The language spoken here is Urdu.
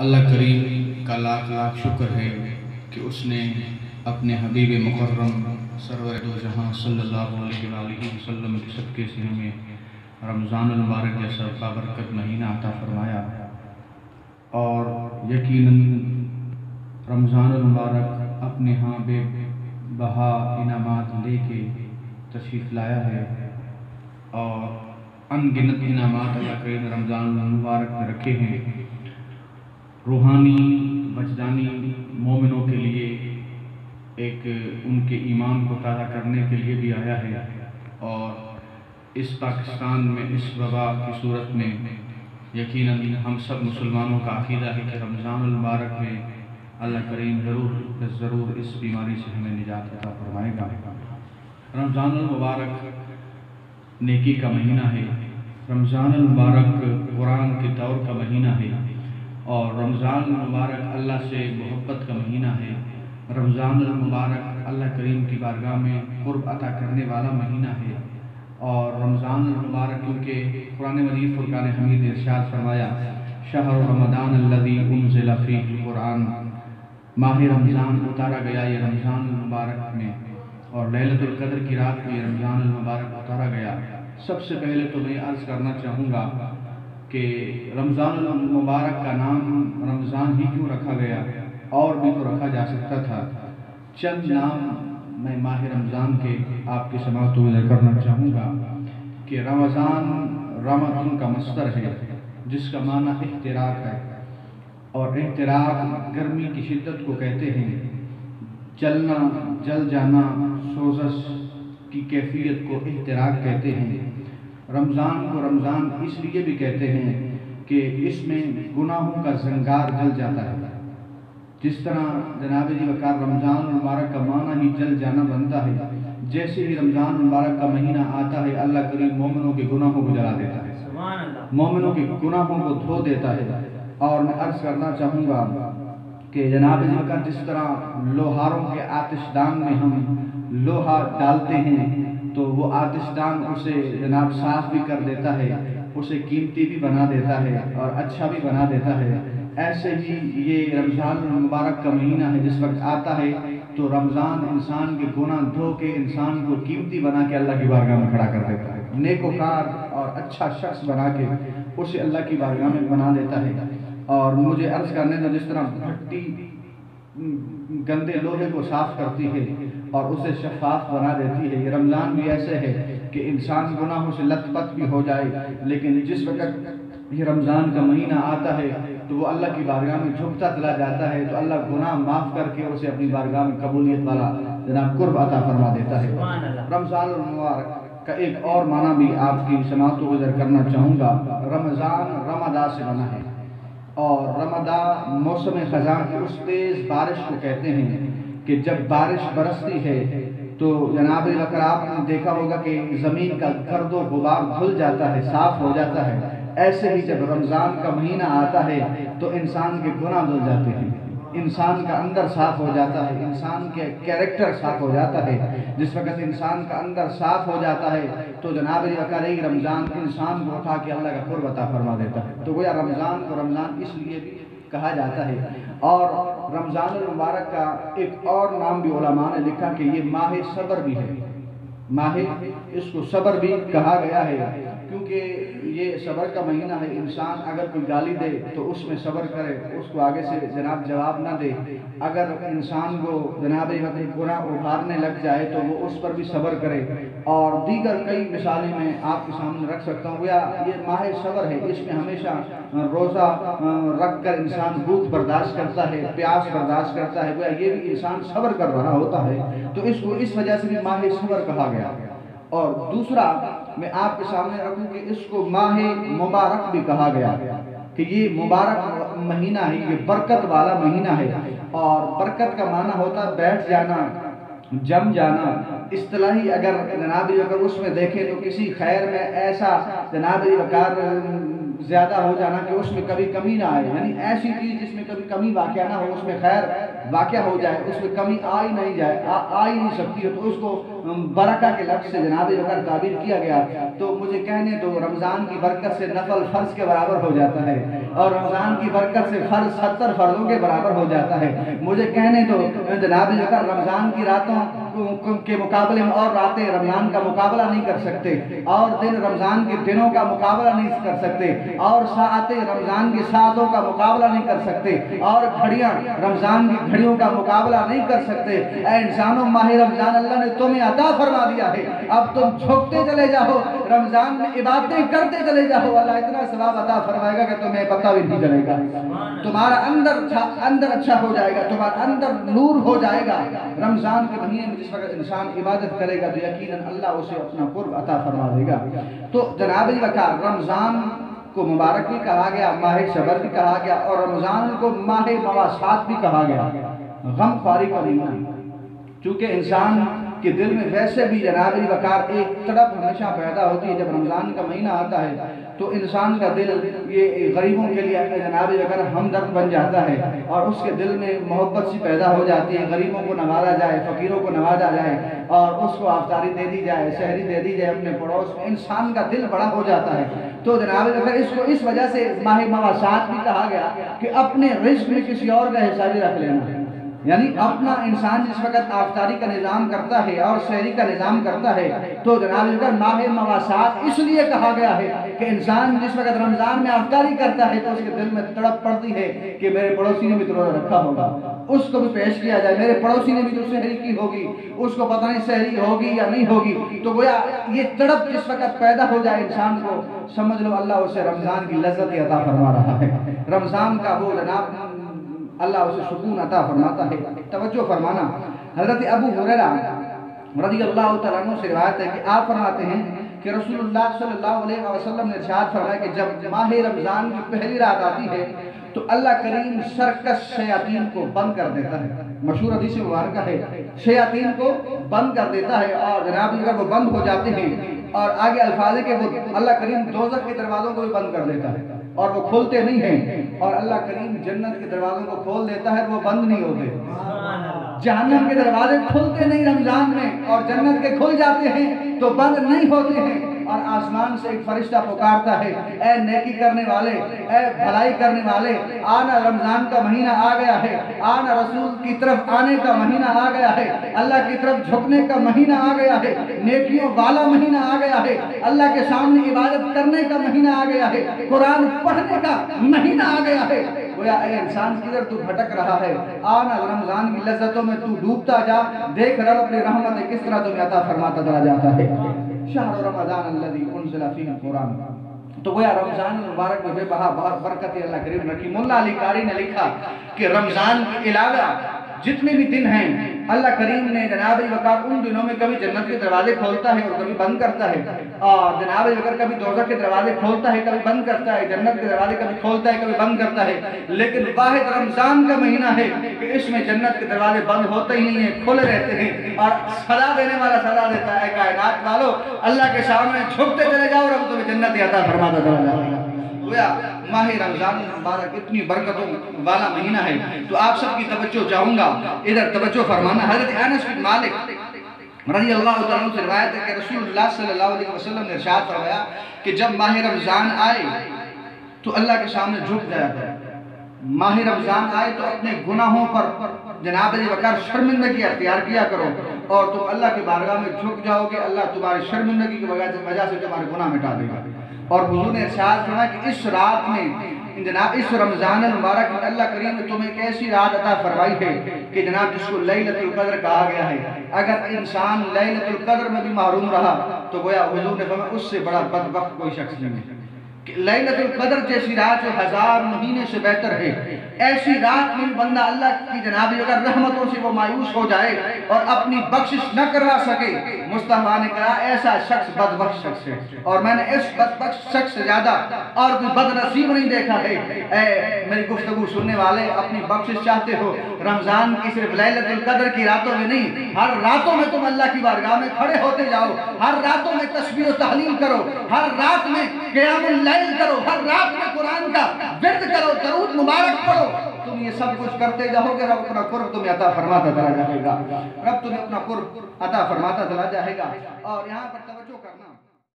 اللہ کریم کا لاکھ لاکھ شکر ہے کہ اس نے اپنے حبیب مکرم سرور دو جہاں صلی اللہ علیہ وآلہ وسلم کے صدقے سے ہمیں رمضان المبارک جیسا بابرکت مہینہ عطا فرمایا، اور یقیناً رمضان المبارک اپنے ہاں بے بہا انعامات لے کے تشریف لایا ہے، اور ان گنت انعامات اللہ کریم نے رمضان المبارک میں رکھے ہیں۔ روحانی وجدانی مومنوں کے لیے ایک ان کے ایمان کو تازہ کرنے کے لیے بھی آیا ہے، اور اس پاکستان میں اس وبا کی صورت میں یقیناً ہم سب مسلمانوں کا عقیدہ ہے کہ رمضان المبارک میں اللہ کریم ضرور اس بیماری سے ہمیں نجات عطا فرمائے گا۔ رمضان المبارک نیکی کا مہینہ ہے، رمضان المبارک قرآن کے دور کا مہینہ ہے، اور رمضان المبارک اللہ سے محبت کا مہینہ ہے۔ رمضان المبارک اللہ کریم کی بارگاہ میں قرب عطا کرنے والا مہینہ ہے، اور رمضان المبارک کیونکہ قرآن مجید فرقان حمید ارشاد فرمایا شہر رمضان الذی انزل فیہ القرآن، ماہ رمضان اتارا گیا یہ رمضان المبارک میں، اور لیلۃ القدر کی رات میں یہ رمضان المبارک اتارا گیا۔ سب سے پہلے تو میں عرض کرنا چاہوں گا کہ رمضان المبارک کا نام رمضان ہی کیوں رکھا گیا، اور بھی تو رکھا جا سکتا تھا۔ چند نام میں ماہ رمضان کے آپ کی سماعت کو ذکر کرنا چاہوں گا کہ رمضان رمضان کا مصدر ہے جس کا معنی احتراق ہے، اور احتراق گرمی کی شدت کو کہتے ہیں، جلنا جل جانا سوزش کی کیفیت کو احتراق کہتے ہیں۔ رمضان کو رمضان اس لیے بھی کہتے ہیں کہ اس میں گناہوں کا زنگار جل جاتا ہے، جس طرح جناب وقار رمضان المبارک کا معنی ہی جل جانا بنتا ہے۔ جیسے ہی رمضان المبارک کا مہینہ آتا ہے اللہ کریم مومنوں کے گناہوں کو جلا دیتا ہے، مومنوں کے گناہوں کو دھو دیتا ہے۔ اور میں عرض کرنا چاہوں گا کہ جناب وقار جس طرح لوہاروں کے آتش دان میں ہم لوہا ڈالتے ہیں تو وہ آتش دان اسے جناب صاف بھی کر دیتا ہے، اسے قیمتی بھی بنا دیتا ہے اور اچھا بھی بنا دیتا ہے، ایسے ہی یہ رمضان المبارک کا مہینہ ہے جس وقت آتا ہے تو رمضان انسان کے گناہ دھو کے انسان کو قیمتی بنا کے اللہ کی بارگاہ میں کھڑا کر دیتا ہے، نیکوکار اور اچھا شخص بنا کے اسے اللہ کی بارگاہ میں بنا دیتا ہے۔ اور مجھے عرض کرنے میں جس طرح بھٹی گندے لوہے کو صاف کرتی ہے اور اسے شفاف بنا دیتی ہے، یہ رمضان بھی ایسے ہے کہ انسان گناہوں سے لت پت بھی ہو جائے، لیکن جس وقت یہ رمضان کا مہینہ آتا ہے تو وہ اللہ کی بارگاہ میں جھکتا چلا جاتا ہے، تو اللہ گناہ معاف کر کے اسے اپنی بارگاہ میں قبولیت والا جناب قرب عطا فرما دیتا ہے۔ رمضان المبارک کا ایک اور معنی بھی آپ کی سماعت کو گزر کرنا چاہوں گا۔ رمضان رمضان سے بنا ہے، اور رمضان موسم خزاں کی اس تیز بارش کو کہتے ہیں کہ جب بارش برستی ہے تو جناب اگر آپ نے دیکھا ہوگا کہ زمین کا گرد و غبار دھل جاتا ہے، صاف ہو جاتا ہے، ایسے ہی جب رمضان کا مہینہ آتا ہے تو انسان کے گناہ دھل جاتے ہیں، انسان کا اندر صاف ہو جاتا ہے، انسان کے کیریکٹر صاف ہو جاتا ہے۔ جس وقت انسان کا اندر صاف ہو جاتا ہے تو جناب رمضان انسان کو اٹھا کے اللہ کا قرب عطا فرما دیتا ہے۔ تو گویا رمضان کو رمضان اس لیے بھی کہا جاتا ہے۔ اور رمضان المبارک کا ایک اور نام بھی علماء نے لکھا کہ یہ ماہ صبر بھی ہے، ماہ اس کو صبر بھی کہا گیا ہے، کیونکہ یہ صبر کا مہینہ ہے۔ انسان اگر کوئی گالی دے تو اس میں صبر کرے، اس کو آگے سے جناب جواب نہ دے، اگر انسان کو جناب گناہ ابھارنے لگ جائے تو وہ اس پر بھی صبر کرے، اور دیگر کئی مثالیں میں آپ کے سامنے رکھ سکتا ہوں۔ یہ ماہ صبر ہے، اس میں ہمیشہ روزہ رکھ کر انسان بھوک برداشت کرتا ہے، پیاس برداشت کرتا ہے، یہ بھی انسان صبر کر رہا ہوتا ہے، تو اس کو اس وجہ سے بھی ماہ صبر کہا گیا۔ اور دوسرا میں آپ کے سامنے رکھوں کہ اس کو ماہ مبارک بھی کہا گیا کہ یہ مبارک مہینہ ہے، یہ برکت والا مہینہ ہے، اور برکت کا معنی ہوتا ہے بیٹھ جانا، جم جانا۔ اصطلاحی اگر جناب اگر اس میں دیکھیں تو کسی خیر میں ایسا جناب وقار زیادہ ہو جانا کہ اس میں کبھی کمی نہ آئے، یعنی ایسی چیز جس میں کبھی کمی واقع نہ ہو، اس میں خیر واقع ہو جائے، اس میں کمی آ ہی نہیں سکتی ہے، تو اس کو برکہ کے لفظ سے جناب وقار تعبیر کیا گیا۔ تو مجھے کہنے دو رمضان کی برکت سے نفل فرض کے برابر ہو جاتا ہے، اور رمضان کی برکت سے فرض 70 فرضوں کے برابر ہو جاتا ہے۔ مجھے کہنے دو جناب اگر رمضان کی راتوں کے مقابلے میں اور راتیں رمضان کا مقابلہ نہیں کر سکتے، اور دن رمضان کے دنوں کا مقابلہ نہیں کر سکتے، اور ساعتیں رمضان کی ساعتوں کا مقابلہ نہیں کر سکتے، اور گھڑیاں رمضان کی گھڑیوں کا مقابلہ نہیں کر سکتے، اے انسانوں ماہ رمضان اللہ نے تمہیں عطا فرما دیا ہے، اب تم جھکتے چلے جاؤ، رمضان میں عبادتیں کرتے چلے جاؤ، اللہ اتنا ثواب عطا فرمائے گا کہ تمہیں پتہ بھی نہیں چلے گا، تمہارا اندر اچھا ہو جائے گا، تمہارا اندر نور ہو جائے گا۔ رمضان کے مہینے میں جس وقت انسان عبادت کرے گا تو یقیناً اللہ اسے اپنا قرب عطا فرما دے گا۔ تو جناب وقار رمضان کو مبارک بھی کہا گیا، ماہ صبر بھی کہا گیا، اور رمضان کو ماہ مواسات بھی کہا گیا، غم خواری کا مہینہ، چونکہ انسان کے دل میں ویسے بھی جناب وقار ایک تڑپ ہمیشہ پیدا ہوتی ہے۔ جب رمضان کا مہینہ آتا ہے تو انسان کا دل یہ غریبوں کے لیے جناب وقار ہمدرد بن جاتا ہے، اور اس کے دل میں محبت سی پیدا ہو جاتی ہے، غریبوں کو نوازا جائے، فقیروں کو نوازا جائے، اور اس کو افطاری دے دی جائے، سحری دے دی جائے اپنے پڑوس میں، انسان کا دل بڑا ہو جاتا ہے۔ تو جناب وقار اس کو اس وجہ سے ماہ مواسات بھی کہا گیا کہ اپنے رزق میں کسی اور کا حصہ بھی رکھ لینا، یعنی اپنا انسان جس وقت افطاری کا نظام کرتا ہے اور سحری کا نظام کرتا ہے تو جناب اگر ماہ مواسات اس لیے کہا گیا ہے کہ انسان جس وقت رمضان میں افطاری کرتا ہے تو اس کے دل میں تڑپ پڑتی ہے کہ میرے پڑوسی نے بھی تو روزہ رکھا ہوگا، اس کو بھی پیش کیا جائے، میرے پڑوسی نے بھی تو سحری کی ہوگی، اس کو پتہ نہیں سحری ہوگی یا نہیں ہوگی، تو گویا یہ تڑپ جس وقت پیدا ہو جائے انسان کو، سمجھ لو اللہ اسے رمضان کی لذت عطا فرما رہا ہے، رمضان کا وہ جناب اللہ اسے سکون عطا فرماتا ہے۔ توجہ فرمانا، حضرت ابو ہریرہ رضی اللہ تعالیٰ عنہ سے روایت ہے کہ آپ فرماتے ہیں کہ رسول اللہ صلی اللہ علیہ وسلم نے ارشاد فرمایا کہ جب ماہ رمضان کی پہلی رات آتی ہے تو اللہ کریم سرکش شیاطین کو بند کر دیتا ہے، مشہور حدیث مبارکہ ہے، شیاطین کو بند کر دیتا ہے، اور جناب اگر وہ بند ہو جاتے ہیں، اور آگے الفاظ ہے کہ وہ اللہ کریم دوزخ کے دروازوں کو بھی بند کر دیتا ہے اور وہ کھولتے نہیں ہیں، اور اللہ کریم جنت کے دروازوں کو کھول دیتا ہے، وہ بند نہیں ہوتے، جہنم کے دروازے کھلتے نہیں رمضان میں اور جنت کے کھل جاتے ہیں تو بند نہیں ہوتے ہیں، اور آسمان سے ایک فرشتہ پکارتا ہے، اے نیکی کرنے والے، اے بھلائی کرنے والے، آنا رمضان کا مہینہ آ گیا ہے، آنا رسول کی طرف آنے کا مہینہ آ گیا ہے، اللہ کی طرف جھکنے کا مہینہ آ گیا ہے، نیکیوں والا مہینہ آ گیا ہے، اللہ کے سامنے عبادت کرنے کا مہینہ آ گیا ہے، قرآن پڑھنے کا مہینہ آ گیا ہے۔ گویا اے انسان کدھر تو بھٹک رہا ہے، آنا رمضان کی لذتوں میں تو ڈوبتا جا، دیکھ رب اپنی رحمت کس طرح تمہیں عطا فرماتا چلا جاتا ہے۔ شہر رمضان الذی انزل فیہ القرآن، تو گویا رمضان مبارک میں بے بہا برکت اللہ کریم رکھی۔ مولا علی قاری نے لکھا کہ رمضان کے علاوہ جتنے بھی دن ہیں اللہ کریم نے جناب وقار ان دنوں میں کبھی جنت کے دروازے کھولتا ہے اور کبھی بند کرتا ہے، اور جناب وقار کبھی دوزخ کے دروازے کھولتا ہے کبھی بند کرتا ہے، جنت کے دروازے کبھی کھولتا ہے کبھی بند کرتا ہے، لیکن واحد رمضان کا مہینہ ہے کہ اس میں جنت کے دروازے بند ہوتے ہی نہیں ہیں، کھلے رہتے ہیں، اور سزا دینے والا سزا دیتا ہے۔ کائنات والو اللہ کے سامنے جھکتے چلے جاؤ اور اب تمہیں جنت عطا فرماتا چلا جائے گا۔ گویا ماہ رمضان مبارک اتنی برکتوں والا مہینہ ہے، تو آپ سب کی توجہ چاہوں گا، ادھر توجہ فرمانا۔ حضرت انس بن مالک رضی اللہ تعالیٰ عنہ سے روایت ہے کہ رسول اللہ صلی اللہ علیہ وسلم نے ارشاد فرمایا کہ جب ماہ رمضان آئے تو اللہ کے سامنے جھک جایا کرو، ماہ رمضان آئے تو اپنے گناہوں پر جناب وقار شرمندگی اختیار کیا کرو، اور تم اللہ کی بارگاہ میں جھک جاؤ گے، اللہ تمہاری شرمندگی کی وجہ سے تمہارے گناہ مٹا دے گا۔ اور حضور نے ارشاد فرمایا کہ اس رات میں جناب اس رمضان المبارک میں اللہ کریم نے تمہیں ایک ایسی رات عطا فرمائی ہے کہ جناب جس کو لیلۃ القدر کہا گیا ہے، اگر انسان لیلۃ القدر میں بھی محروم رہا تو گویا حضور نے فرمایا اس سے بڑا بدبخت کوئی شخص نہیں ہے۔ لیلۃ القدر جیسی رات جو 1000 مہینے سے بہتر ہے، ایسی رات میں بندہ اللہ کی جناب اگر رحمتوں سے وہ مایوس ہو جائے اور اپنی بخشش نہ کروا سکے، مصطفیٰ نے کہا ایسا شخص بدبخت شخص ہے، اور میں نے اس بدبخت شخص سے زیادہ اور کوئی بد نصیب نہیں دیکھا ہے۔ اے میری گفتگو سننے والے، اپنی بخشش چاہتے ہو، رمضان کی صرف لیلۃ القدر کی راتوں میں نہیں، ہر راتوں میں تم اللہ کی بارگاہ میں کھڑے ہوتے جاؤ، ہر راتوں میں تسبیح و تحلیل کرو، ہر رات میں قیام اللیل کرو، ہر رات میں قرآن کا ورد کرو، درود مبارک پڑھو، تم یہ سب کچھ کرتے جاؤ گے، رب اپنا قرب تمہیں عطا فرماتا چلا جائے گا، رب تمہیں اپنا قرب عطا فرماتا چلا جائے گا۔ اور یہاں پر